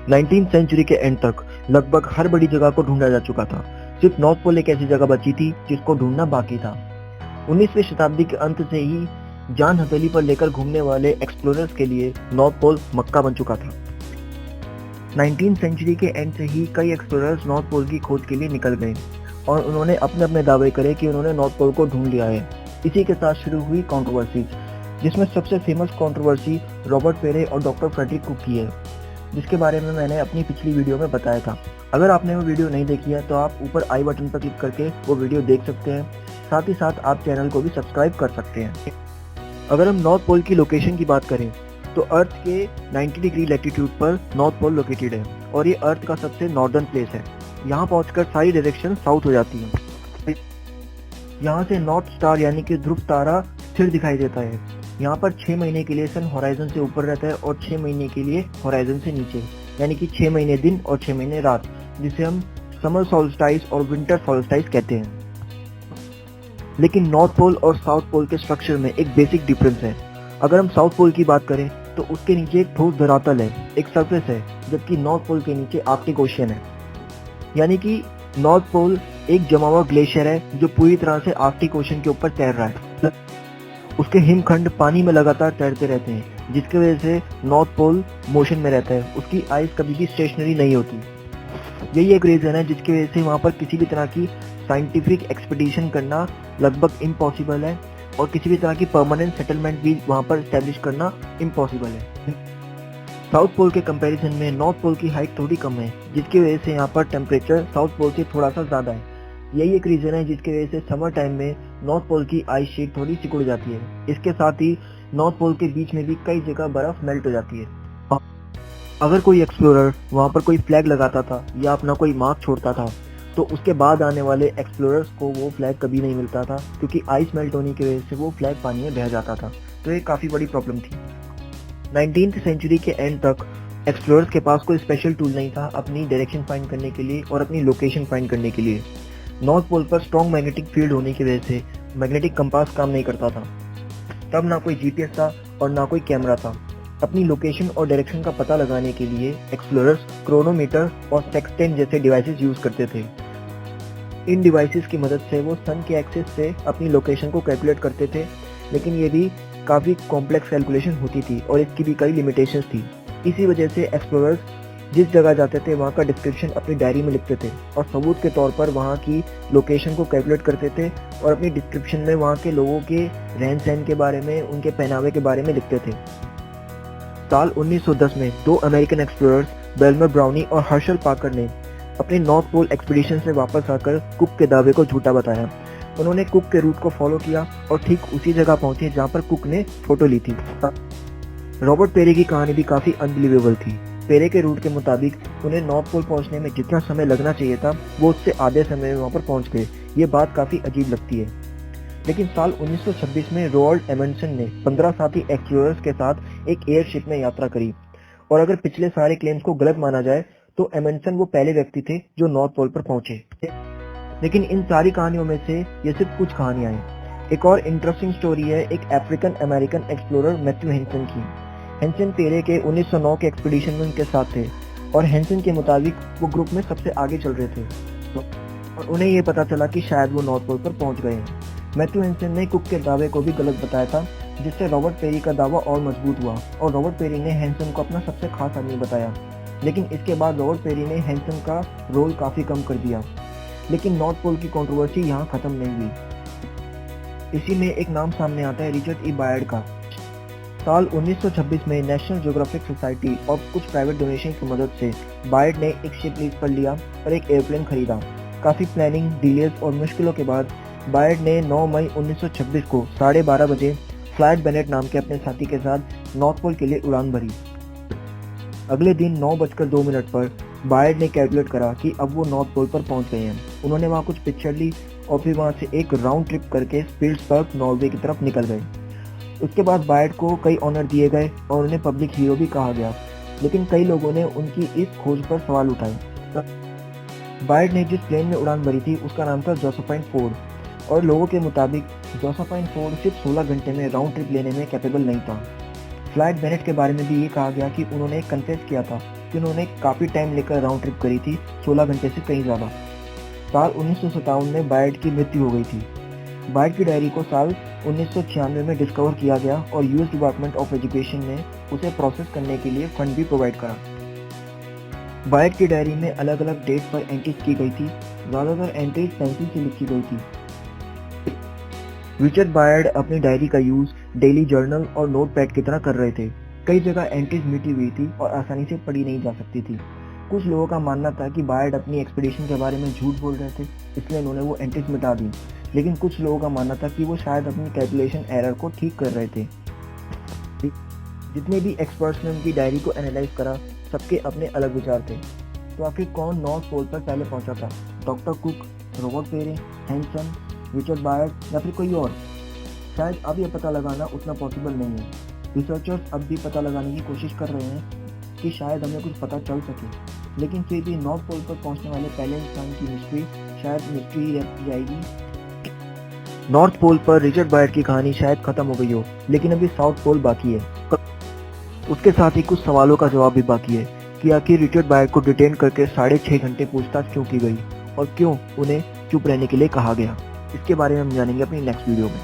19वीं सेंचुरी के एंड तक लगभग हर बड़ी जगह को ढूंढा जा चुका था। सिर्फ नॉर्थ पोल एक ऐसी जगह बची थी जिसको ढूंढना बाकी था। 19वीं शताब्दी के अंत से ही जान हथेली पर लेकर घूमने वाले एक्सप्लोरर्स के लिए नॉर्थ पोल मक्का बन चुका था। 19वीं सेंचुरी के एंड से ही कई एक्सप्लोरर्स नॉर्थ पोल की खोज के लिए निकल गए और उन्होंने अपने अपने दावे करे कि उन्होंने नॉर्थ पोल को ढूंढ लिया है। इसी के साथ शुरू हुई कंट्रोवर्सीज, जिसमें सबसे फेमस कंट्रोवर्सी रॉबर्ट पेरे और डॉक्टर फ्रेडरिक कुक की है, जिसके बारे में मैंने अपनी पिछली वीडियो में बताया था। अगर आपने वो वीडियो नहीं देखी है तो आप ऊपर आई बटन पर क्लिक करके वो वीडियो देख सकते हैं। साथ ही साथ आप चैनल को भी सब्सक्राइब कर सकते हैं। अगर हम नॉर्थ पोल की लोकेशन की बात करें तो अर्थ के 90 डिग्री लैटिट्यूड पर नॉर्थ पोल लोकेटेड है और ये अर्थ का सबसे नॉर्दर्न प्लेस है। यहाँ पहुंचकर सारी डायरेक्शन साउथ हो जाती है। यहाँ से नॉर्थ स्टार यानी कि ध्रुव तारा स्थिर दिखाई देता है। यहाँ पर 6 महीने के लिए सन होराइजन से ऊपर रहता है और 6 महीने के लिए होराइजन से नीचे, यानी कि 6 महीने दिन और 6 महीने रात, जिसे हम समर सोल्स्टाइस और विंटर सोल्स्टाइस कहते हैं। लेकिन नॉर्थ पोल और साउथ पोल के स्ट्रक्चर में एक बेसिक डिफरेंस है। अगर हम साउथ पोल की बात करें तो उसके नीचे एक ठोस धरातल है, एक सरफेस है, जबकि नॉर्थ पोल के नीचे आर्कटिक ओशियन है। यानी कि नॉर्थ पोल एक जमा हुआ ग्लेशियर है जो पूरी तरह से आर्कटिक ओशन के ऊपर तैर रहा है। उसके हिमखंड पानी में लगातार तैरते रहते हैं, जिसकी वजह से नॉर्थ पोल मोशन में रहता है। उसकी आइस कभी भी स्टेशनरी नहीं होती। यही एक रीजन है जिसकी वजह से वहाँ पर किसी भी तरह की साइंटिफिक एक्सपीडिशन करना लगभग इम्पॉसिबल है और किसी भी तरह की परमानेंट सेटलमेंट भी वहाँ पर स्टैब्लिश करना इम्पॉसिबल है। साउथ पोल के कंपैरिजन में नॉर्थ पोल की हाइट थोड़ी कम है, जिसकी वजह से यहाँ पर टेम्परेचर साउथ पोल से थोड़ा सा ज़्यादा है। यही एक रीजन है जिसकी वजह से समर टाइम में नॉर्थ पोल की आइस शीट थोड़ी सिकुड़ जाती है। इसके साथ ही नॉर्थ पोल के बीच में भी कई जगह बर्फ मेल्ट हो जाती है। अगर कोई एक्सप्लोरर वहाँ पर कोई फ्लैग लगाता था या अपना कोई मार्क छोड़ता था तो उसके बाद आने वाले एक्सप्लोरर्स को वो फ्लैग कभी नहीं मिलता था, क्योंकि आइस मेल्ट होने की वजह से वो फ्लैग पानी में बह जाता था। तो ये काफ़ी बड़ी प्रॉब्लम थी। 19वीं सेंचुरी के एंड तक एक्सप्लोरर्स के पास कोई स्पेशल टूल नहीं था अपनी डायरेक्शन फाइंड करने के लिए और अपनी लोकेशन फाइंड करने के लिए। नॉर्थ पोल पर स्ट्रॉन्ग मैग्नेटिक फील्ड होने की वजह से मैग्नेटिक कंपास काम नहीं करता था। तब ना कोई जीपीएस था और ना कोई कैमरा था। अपनी लोकेशन और डायरेक्शन का पता लगाने के लिए एक्सप्लोरर्स क्रोनोमीटर और सेक्सटेंट जैसे डिवाइसेस यूज करते थे। इन डिवाइसेस की मदद से वो सन के एक्सिस से अपनी लोकेशन को कैलकुलेट करते थे, लेकिन ये भी काफ़ी कॉम्प्लेक्स कैलकुलेशन होती थी और इसकी भी कई लिमिटेशंस थी। इसी वजह से एक्सप्लोरर्स जिस जगह जाते थे वहाँ का डिस्क्रिप्शन अपनी डायरी में लिखते थे और सबूत के तौर पर वहाँ की लोकेशन को कैलकुलेट करते थे और अपनी डिस्क्रिप्शन में वहाँ के लोगों के रहन सहन के बारे में, उनके पहनावे के बारे में लिखते थे। साल 1910 में 2 अमेरिकन एक्सप्लोरर्स बेल्मर ब्राउनी और हर्शल पार्कर ने अपने नॉर्थ पोल एक्सपीडिशन से वापस आकर कुक के दावे को झूठा बताया। उन्होंने कुक के रूट को फॉलो किया और ठीक उसी जगह पहुंचे जहां पर कुक ने फोटो ली थी। रॉबर्ट पेरे की कहानी भी काफ़ी अनबिलीवेबल थी। पेरे के रूट के मुताबिक उन्हें नॉर्थ पोल पहुंचने में जितना समय लगना चाहिए था वो उससे आधे समय में वहां पर पहुंच गए। ये बात काफ़ी अजीब लगती है। लेकिन साल 1926 में रोनाल्ड एमंडसन ने 15 साथी एक्सप्लोरर्स के साथ एक एयरशिप में यात्रा करी और अगर पिछले सारे क्लेम्स को गलत माना जाए तो एमंडसन वो पहले व्यक्ति थे जो नॉर्थ पोल पर पहुंचे। लेकिन इन सारी कहानियों में से ये सिर्फ कुछ कहानियां हैं। एक और इंटरेस्टिंग स्टोरी है एक African American explorer Matthew Henson की। हेंसन पेरे के 1909 के एक्सपीडिशन में उनके साथ थे और हेंसन के मुताबिक वो ग्रुप में सबसे आगे चल रहे थे और उन्हें ये पता चला कि शायद वो नॉर्थ पोल पर पहुंच गए हैं। मैथ्यू हेंसन ने कुक के दावे को भी गलत बताया था, जिससे रॉबर्ट पेरी का दावा और मजबूत हुआ और रॉबर्ट पेरी ने हेंसन को अपना सबसे खास आदमी बताया। लेकिन इसके बाद रॉबर्ट पेरी ने हेंसन का रोल काफ़ी कम कर दिया। लेकिन नॉर्थ पोल की कंट्रोवर्सी यहाँ खत्म नहीं हुई। इसी में एक नाम सामने आता है रिचर्ड ई बायर्ड का। साल 1926 में नेशनल ज्योग्राफिक सोसाइटी और कुछ प्राइवेट डोनेशन की मदद से बायर्ड ने एक शिप लीज पर लिया और एक एयरप्लेन खरीदा। काफ़ी प्लानिंग, डिलेज और मुश्किलों के बाद बायर्ड ने 9 मई 1926 को 12:30 बजे फ्लाइट बेनेट नाम के अपने साथी के साथ नॉर्थ पोल के लिए उड़ान भरी। अगले दिन 9:02 पर बायर्ड ने कैलकुलेट करा कि अब वो नॉर्थ पोल पर पहुंच गए हैं। उन्होंने वहाँ कुछ पिक्चर ली और फिर वहाँ से एक राउंड ट्रिप करके स्पिल्सबर्ग, नॉर्वे की तरफ निकल गए। उसके बाद बायर्ड को कई ऑनर दिए गए और उन्हें पब्लिक हीरो भी कहा गया। लेकिन कई लोगों ने उनकी इस खोज पर सवाल उठाए। बायर्ड ने जिस प्लेन में उड़ान भरी थी उसका नाम था जोसेफाइन फोर्ड और लोगों के मुताबिक जोसेफाइन फोर्ड सिर्फ 16 घंटे में राउंड ट्रिप लेने में कैपेबल नहीं था। फ्लाइट बेनेट के बारे में भी ये कहा गया कि उन्होंने कन्फेस किया था कि उन्होंने काफ़ी टाइम लेकर राउंड ट्रिप करी थी, 16 घंटे से कहीं ज़्यादा। साल 1957 में बायड की मृत्यु हो गई थी। बायड की डायरी को साल 1996 में डिस्कवर किया गया और यूएस डिपार्टमेंट ऑफ एजुकेशन ने उसे प्रोसेस करने के लिए फंड भी प्रोवाइड करा। बायड की डायरी में अलग अलग डेट पर एंट्रीज की गई थी। ज़्यादातर एंट्रीज पेंसिल से लिखी गई थी। रिचर्ड बायड अपनी डायरी का यूज डेली जर्नल और नोटपैड की तरह कर रहे थे। कई जगह एंट्रीज मिटी हुई थी और आसानी से पढ़ी नहीं जा सकती थी। कुछ लोगों का मानना था कि बायड अपनी एक्सपीडिशन के बारे में झूठ बोल रहे थे, इसलिए उन्होंने वो एंट्रीज मिटा दी। लेकिन कुछ लोगों का मानना था कि वो शायद अपनी कैलकुलेशन एरर को ठीक कर रहे थे। जितने भी एक्सपर्ट्स ने उनकी डायरी को एनालाइज करा, सबके अपने अलग विचार थे। तो आखिर कौन नॉर्थ पोल पर पहले पहुंचा था? डॉक्टर कुक, रॉबर्ट पेरे, हैंसन, रिचर्ड बायड या फिर कोई और? शायद अब यह पता लगाना उतना पॉसिबल नहीं है। रिसर्चर्स अब भी पता लगाने की कोशिश कर रहे हैं कि शायद हमें कुछ पता चल सके, लेकिन फिर भी नॉर्थ पोल पर पहुंचने वाले पहले इंसान की मिस्ट्री शायद मिस्ट्री ही रह जाएगी। नॉर्थ पोल पर रिचर्ड बायड की कहानी शायद खत्म हो गई हो, लेकिन अभी साउथ पोल बाकी है। उसके साथ ही कुछ सवालों का जवाब भी बाकी है कि आखिर रिचर्ड बायड को डिटेन करके 6.5 घंटे पूछताछ क्यों की गई और क्यों उन्हें चुप रहने के लिए कहा गया। इसके बारे में हम जानेंगे अपनी नेक्स्ट वीडियो में।